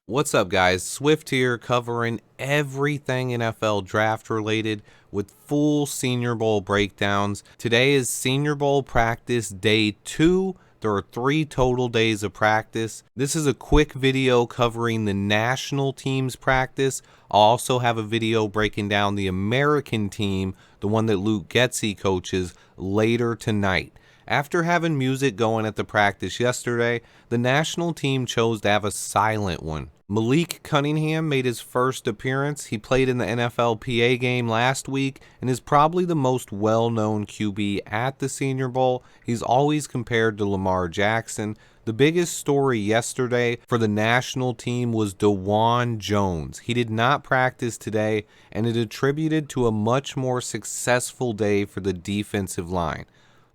What's up, guys? Swift here, covering everything NFL draft related with full Senior Bowl breakdowns. Today is Senior Bowl practice day 2. There are 3 total days of practice. This is a quick video covering the national team's practice. I'll also have a video breaking down the American team, the one that Luke Getsy coaches, later tonight. After having music going at the practice yesterday, the national team chose to have a silent one. Malik Cunningham made his first appearance. He played in the NFLPA game last week and is probably the most well-known QB at the Senior Bowl. He's always compared to Lamar Jackson. The biggest story yesterday for the national team was DeJuan Jones. He did not practice today, and it attributed to a much more successful day for the defensive line.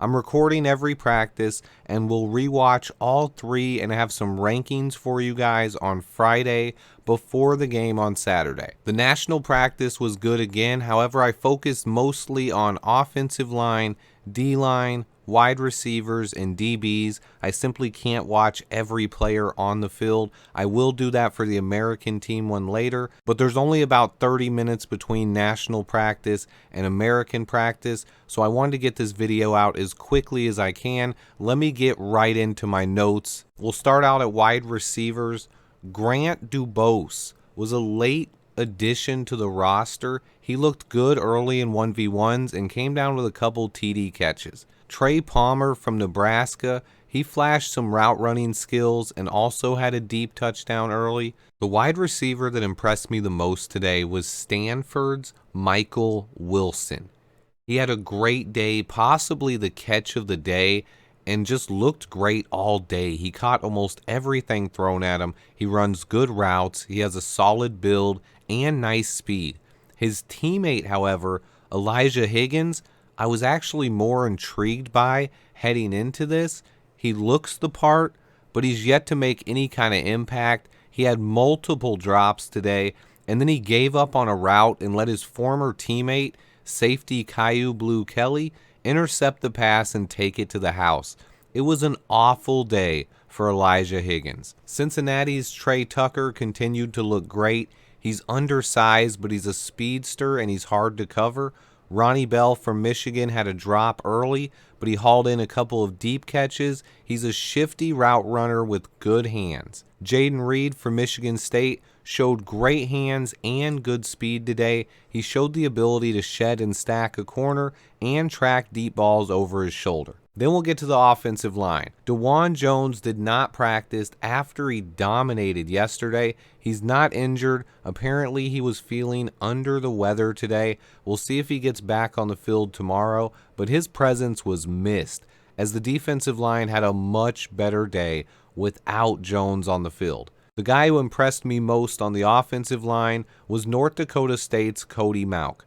I'm recording every practice and we'll rewatch all 3 and have some rankings for you guys on Friday before the game on Saturday. The national practice was good again. However, I focused mostly on offensive line, D-line, wide receivers, and DBs. I simply can't watch every player on the field. I will do that for the American team one later, but there's only about 30 minutes between national practice and American practice, so I wanted to get this video out as quickly as I can. Let me get right into my notes. We'll start out at wide receivers. Grant Dubose was a late addition to the roster. He looked good early in 1v1s and came down with a couple TD catches. Trey Palmer from Nebraska, he flashed some route running skills and also had a deep touchdown early. The wide receiver that impressed me the most today was Stanford's Michael Wilson. He had a great day, possibly the catch of the day, and just looked great all day. He caught almost everything thrown at him. He runs good routes. He has a solid build and nice speed. His teammate, however, Elijah Higgins, I was actually more intrigued by heading into this. He looks the part, but he's yet to make any kind of impact. He had multiple drops today, and then he gave up on a route and let his former teammate, safety Caillou Blue Kelly, intercept the pass and take it to the house. It was an awful day for Elijah Higgins. Cincinnati's Trey Tucker continued to look great. He's undersized, but he's a speedster and he's hard to cover. Ronnie Bell from Michigan had a drop early, but he hauled in a couple of deep catches. He's a shifty route runner with good hands. Jaden Reed from Michigan State showed great hands and good speed today. He showed the ability to shed and stack a corner and track deep balls over his shoulder. Then we'll get to the offensive line. DeJuan Jones did not practice after he dominated yesterday. He's not injured. Apparently he was feeling under the weather today. We'll see if he gets back on the field tomorrow, but his presence was missed as the defensive line had a much better day without Jones on the field. The guy who impressed me most on the offensive line was North Dakota State's Cody Mauch.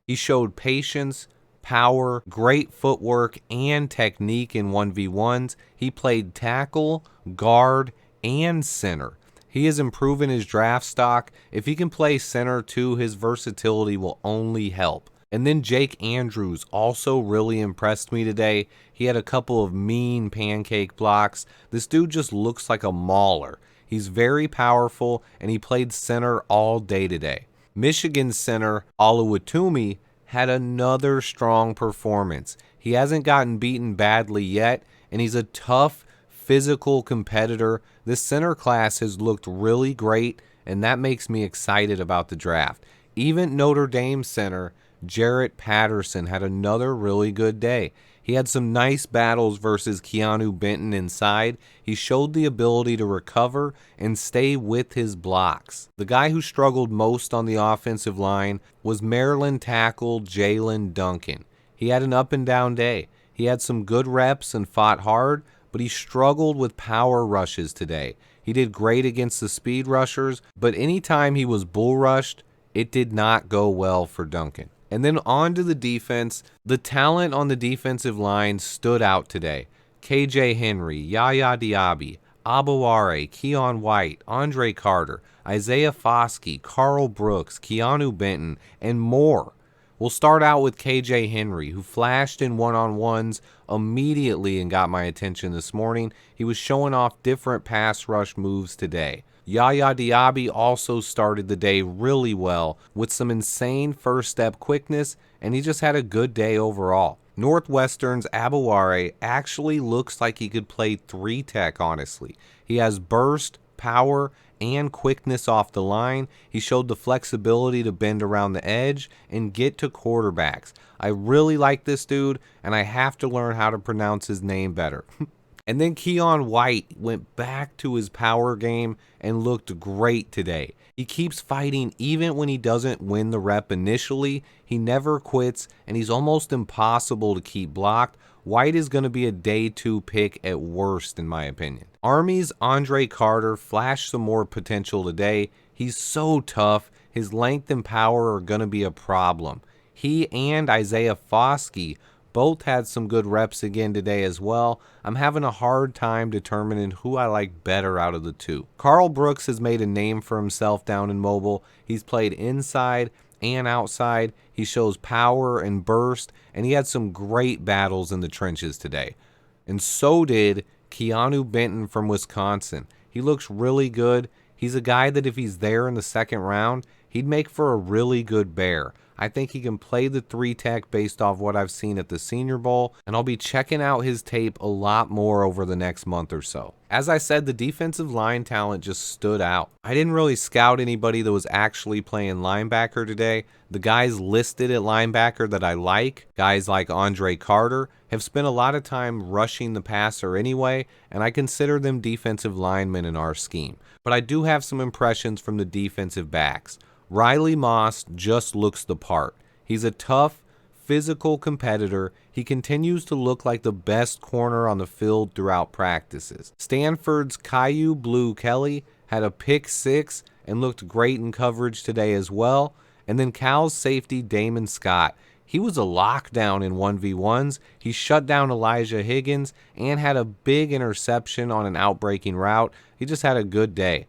He showed patience, power, great footwork, and technique in 1v1s. He played tackle, guard, and center. He has improved his draft stock. If he can play center too, his versatility will only help. And then Jake Andrews also really impressed me today. He had a couple of mean pancake blocks. This dude just looks like a mauler. He's very powerful, and he played center all day today. Michigan center Oluwatumi had another strong performance. He hasn't gotten beaten badly yet, and he's a tough, physical competitor. This center class has looked really great, and that makes me excited about the draft. Even Notre Dame center Jarrett Patterson had another really good day. He had some nice battles versus Keanu Benton inside. He showed the ability to recover and stay with his blocks. The guy who struggled most on the offensive line was Maryland tackle Jalen Duncan. He had an up and down day. He had some good reps and fought hard, but he struggled with power rushes today. He did great against the speed rushers, but anytime he was bull rushed, it did not go well for Duncan. And then on to the defense. The talent on the defensive line stood out today. KJ Henry, Yaya Diaby, Abouare, Keon White, Andre Carter, Isaiah Foskey, Carl Brooks, Keanu Benton, and more. We'll start out with KJ Henry, who flashed in one-on-ones immediately and got my attention this morning. He was showing off different pass rush moves today. Yaya Diaby also started the day really well with some insane first step quickness, and he just had a good day overall. Northwestern's Abouare actually looks like he could play 3-tech, honestly. He has burst, power, and quickness off the line. He showed the flexibility to bend around the edge and get to quarterbacks. I really like this dude, and I have to learn how to pronounce his name better. And then Keon White went back to his power game and looked great today. He keeps fighting even when he doesn't win the rep initially. He never quits, and he's almost impossible to keep blocked. White is going to be a day 2 pick at worst, in my opinion. Army's Andre Carter flashed some more potential today. He's so tough. His length and power are going to be a problem. He and Isaiah Foskey both had some good reps again today as well. I'm having a hard time determining who I like better out of the two. Carl Brooks has made a name for himself down in mobile. He's played inside and outside. He shows power and burst, and he had some great battles in the trenches today. And so did Keanu Benton from Wisconsin. He looks really good. He's a guy that if he's there in the second round, he'd make for a really good bear. I think he can play the 3-tech based off what I've seen at the Senior Bowl, and I'll be checking out his tape a lot more over the next month or so. As I said, the defensive line talent just stood out. I didn't really scout anybody that was actually playing linebacker today. The guys listed at linebacker that I like, guys like Andre Carter, have spent a lot of time rushing the passer anyway, and I consider them defensive linemen in our scheme. But I do have some impressions from the defensive backs. Riley Moss just looks the part. He's a tough, physical competitor. He continues to look like the best corner on the field throughout practices. Stanford's Caillou Blue Kelly had a pick 6 and looked great in coverage today as well. And then Cal's safety Damon Scott. He was a lockdown in 1v1s. He shut down Elijah Higgins and had a big interception on an outbreaking route. He just had a good day.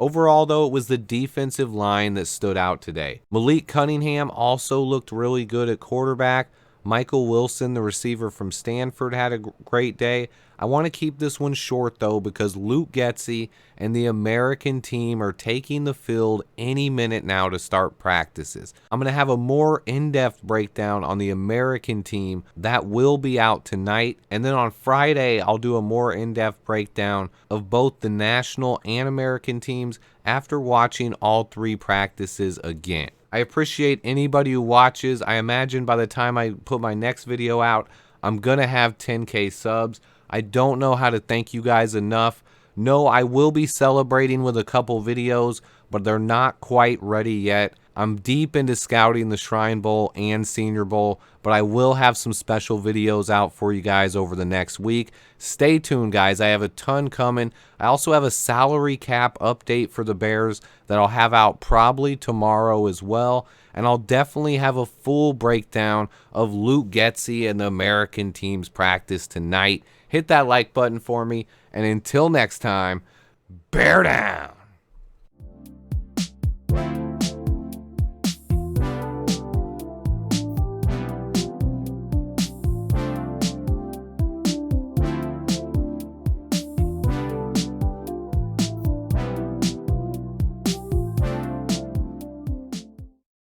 Overall, though, it was the defensive line that stood out today. Malik Cunningham also looked really good at quarterback. Michael Wilson, the receiver from Stanford, had a great day. I want to keep this one short, though, because Luke Getsy and the American team are taking the field any minute now to start practices. I'm going to have a more in-depth breakdown on the American team that will be out tonight. And then on Friday, I'll do a more in-depth breakdown of both the national and American teams after watching all 3 practices again. I appreciate anybody who watches. I imagine by the time I put my next video out, I'm going to have 10K subs. I don't know how to thank you guys enough. No, I will be celebrating with a couple videos, but they're not quite ready yet. I'm deep into scouting the Shrine Bowl and Senior Bowl, but I will have some special videos out for you guys over the next week. Stay tuned, guys. I have a ton coming. I also have a salary cap update for the Bears that I'll have out probably tomorrow as well. And I'll definitely have a full breakdown of Luke Getsy and the American team's practice tonight. Hit that like button for me. And until next time, bear down.